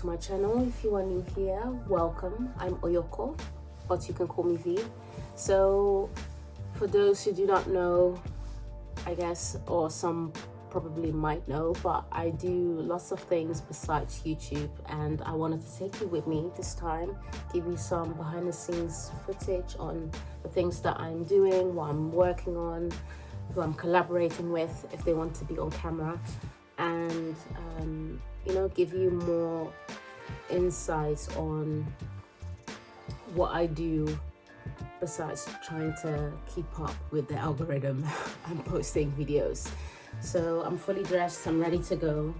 to my channel. If you are new here, welcome. I'm OYOKO, but you can call me V. So for those who do not know, I guess, or some probably might know, but I do lots of things besides YouTube, and I wanted to take you with me this time, give you some behind the scenes footage on the things that I'm doing, what I'm working on, who I'm collaborating with if they want to be on camera, and give you more insights on what I do besides trying to keep up with the algorithm and posting videos. So I'm fully dressed, I'm ready to go.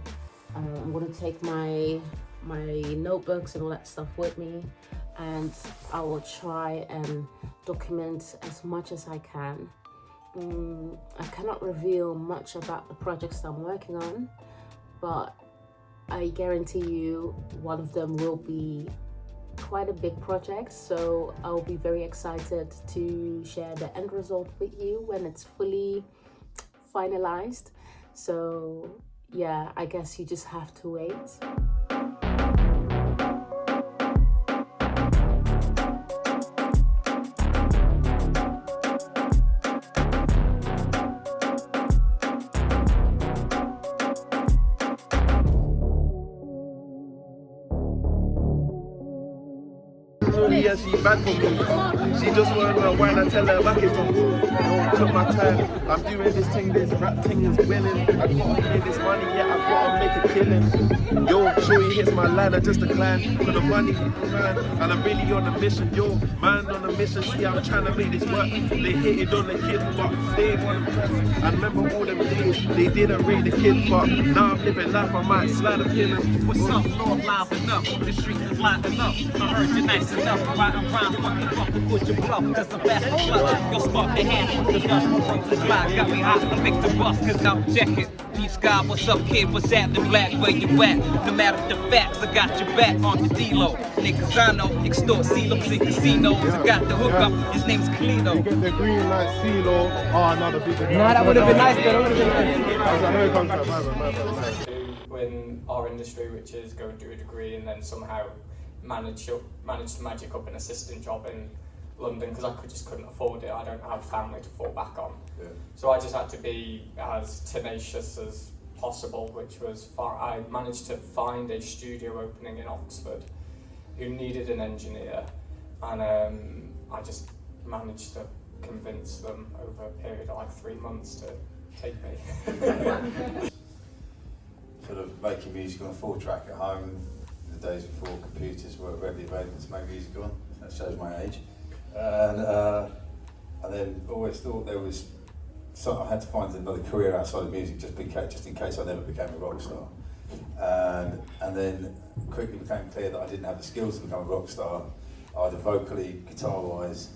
I'm going to take my notebooks and all that stuff with me, and I will try and document as much as I can. I cannot reveal much about the projects I'm working on, but I guarantee you one of them will be quite a big project, so I'll be very excited to share the end result with you when it's fully finalized. So yeah, I guess you just have to wait. Yeah, she bad for me. She just wanna wine and tell her back it from me. Took my time. I'm doing this thing, this rap thing is winning. I gotta pay this money, yeah, I gotta make a killing. Yo, Shorty hits my line, I just decline. For the money, man, and I'm really on a mission. Yo, man on a mission. See, I'm trying to make this work. They hated on the kid, but they want to press. I remember all them days, they didn't rate the kid, but now I'm living life. I might slide a pin and what's up, Lord, live up. The street is lining up. I heard you nice enough. Riding around, fucking fuck with your bluff. Cause I'm fast and clutch. You'll spark the hand with the gun. From the spot, got me hot. I make the bus, cause I'm checking. Peace God, what's up, kid? What's happening, black? Where you at? No matter the facts, I got your back on the D-Lo. Niggas I know, extort CeeLos in casinos. I got the hookup, his name's Calino. You get the green light CeeLo. Oh, no, the big. Nah, that would have been nice, though. That would have been nice. In our industry, which is go and do a degree and then somehow manage to magic up an assistant job in London, because I just couldn't afford it. I don't have family to fall back on. Yeah. So I just had to be as tenacious as possible, which was I managed to find a studio opening in Oxford who needed an engineer, and I just managed to convince them over a period of like 3 months to take me. Sort of making music on a 4-track at home in the days before computers were readily available to make music on. That shows my age. And then always thought there was I had to find another career outside of music just in case I never became a rock star. And then quickly became clear that I didn't have the skills to become a rock star, either vocally, guitar-wise.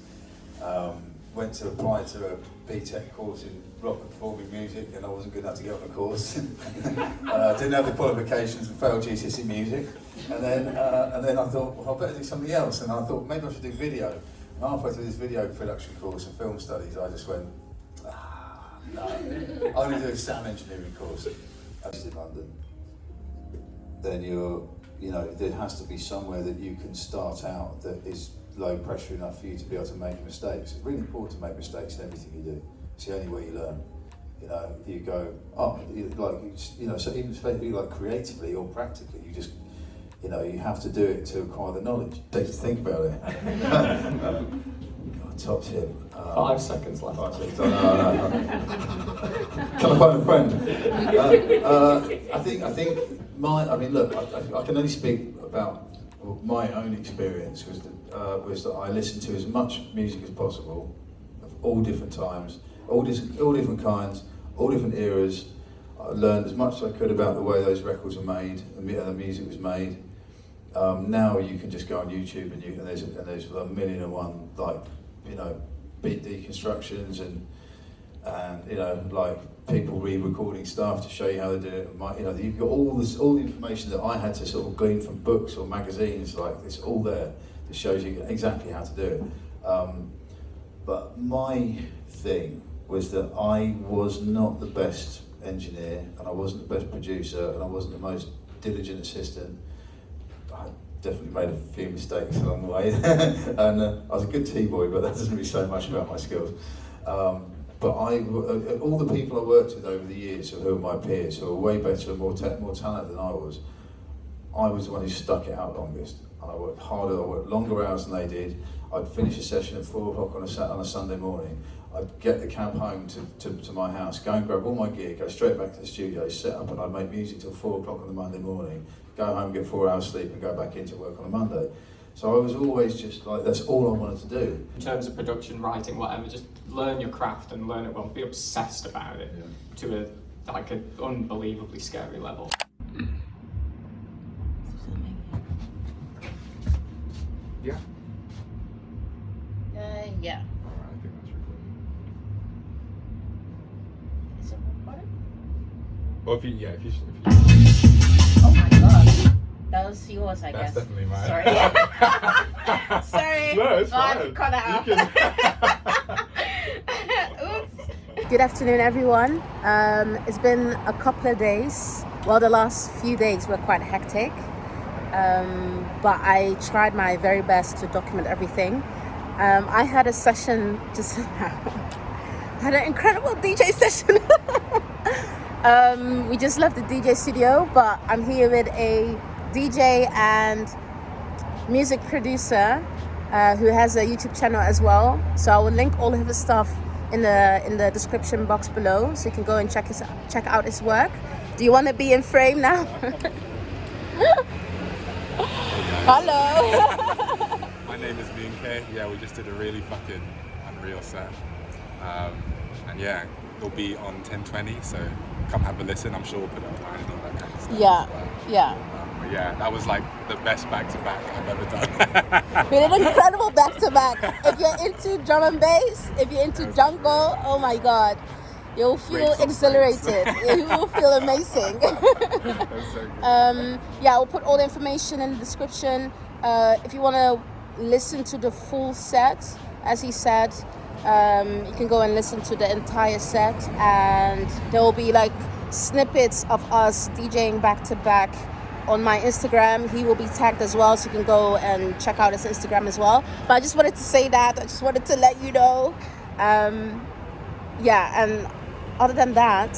Went to apply to a BTEC course in rock and performing music, and I wasn't good enough to get on the course. Didn't have the qualifications and failed GCSE music. And then I thought, well, I better do something else. And I thought maybe I should do video. And halfway through this video production course and film studies, I just went, no. I'm going to do a sound engineering course. I was in London. Then there has to be somewhere that you can start out that is low pressure enough for you to be able to make mistakes. It's really important to make mistakes in everything you do. It's the only way you learn. You go, so even especially like creatively or practically, you just, you have to do it to acquire the knowledge. Take to think about it. Top tip. 5 seconds left. 5 seconds. No. Can I find a friend? I think I can only speak about my own experience was that I listened to as much music as possible, of all different times, all different kinds, all different eras. I learned as much as I could about the way those records were made and the music was made. Now you can just go on YouTube and there's a million and one beat deconstructions and like people re-recording stuff to show you how they do it. You've got all the information that I had to sort of glean from books or magazines. Like it's all there that shows you exactly how to do it. But my thing was that I was not the best engineer, and I wasn't the best producer, and I wasn't the most diligent assistant. definitely made a few mistakes along the way, and I was a good T-boy, but that doesn't really say much about my skills. But all the people I worked with over the years, who are my peers, who are way better and more talented than I was the one who stuck it out longest. And I worked harder, I worked longer hours than they did. I'd finish a session at 4 o'clock on a Sunday morning. I'd get the cab home to my house, go and grab all my gear, go straight back to the studio, set up, and I'd make music till 4 o'clock on the Monday morning, go home, get 4 hours sleep, and go back into work on a Monday. So I was always just like, that's all I wanted to do. In terms of production, writing, whatever, just learn your craft and learn it well. Be obsessed about it to an unbelievably scary level. Yeah. Yeah. Alright, I think that's recording. Is it recording? Well, if you Oh my god. That was yours, I that's guess. definitely mine. Sorry. Sorry. No, it's Oh, I fine. cut that You out. can- Oops. Good afternoon, everyone. It's been a couple of days. Well, the last few days were quite hectic, but I tried my very best to document everything. I had a session just now. I had an incredible DJ session. We just left the DJ studio, but I'm here with a DJ and music producer who has a YouTube channel as well. So I will link all of his stuff in the description box below, so you can go and check out his work. Do you want to be in frame now? Hello. My name is B&K. Yeah, we just did a really fucking unreal set. And yeah, it'll be on 1020, so come have a listen. I'm sure we'll put it online and all that kind of stuff. Yeah. But yeah, that was like the best back-to-back I've ever done. We did an incredible back-to-back. If you're into drum and bass, if you're into jungle, oh my god, you'll feel exhilarated. You will feel amazing. That's so good. Yeah, we'll put all the information in the description. If you want to listen to the full set, as he said, you can go and listen to the entire set, and there will be like snippets of us DJing back to back on my Instagram. He will be tagged as well, so you can go and check out his Instagram as well. But I just wanted to say that. I just wanted to let you know. Yeah, and other than that,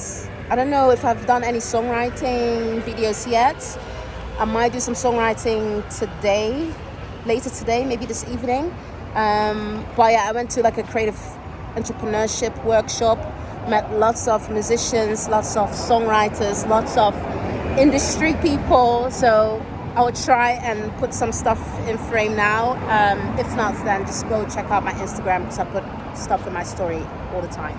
I don't know if I've done any songwriting videos yet. I might do some songwriting today, later today, maybe this evening. But yeah, I went to like a creative entrepreneurship workshop, met lots of musicians, lots of songwriters, lots of industry people. So I will try and put some stuff in frame now. If not, then just go check out my Instagram, because I put stuff in my story all the time.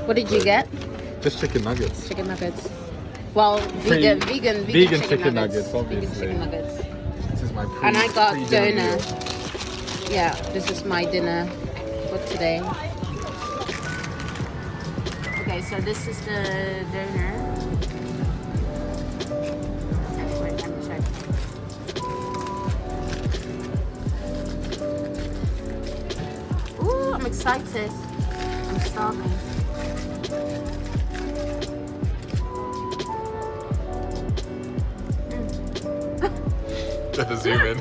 What did you get? Just chicken nuggets. Chicken nuggets. Well, vegan chicken nuggets, obviously. Vegan chicken nuggets. This is my And I got pre-dinner doner. meal. Yeah, this is my dinner for today. Okay, so this is the doner. Wait, let me check. Ooh, I'm excited. I'm starving. Just zoom in.